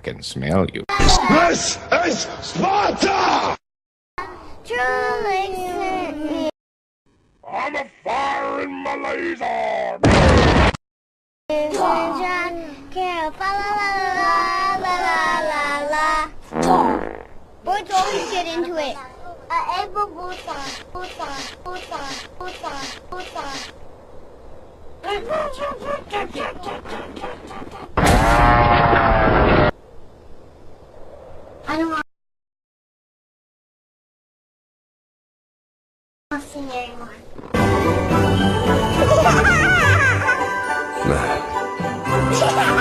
can smell you. This is Sparta! Truly, I'm a fire in my laser! Boys always get into it. I don't want to sing anymore. Man.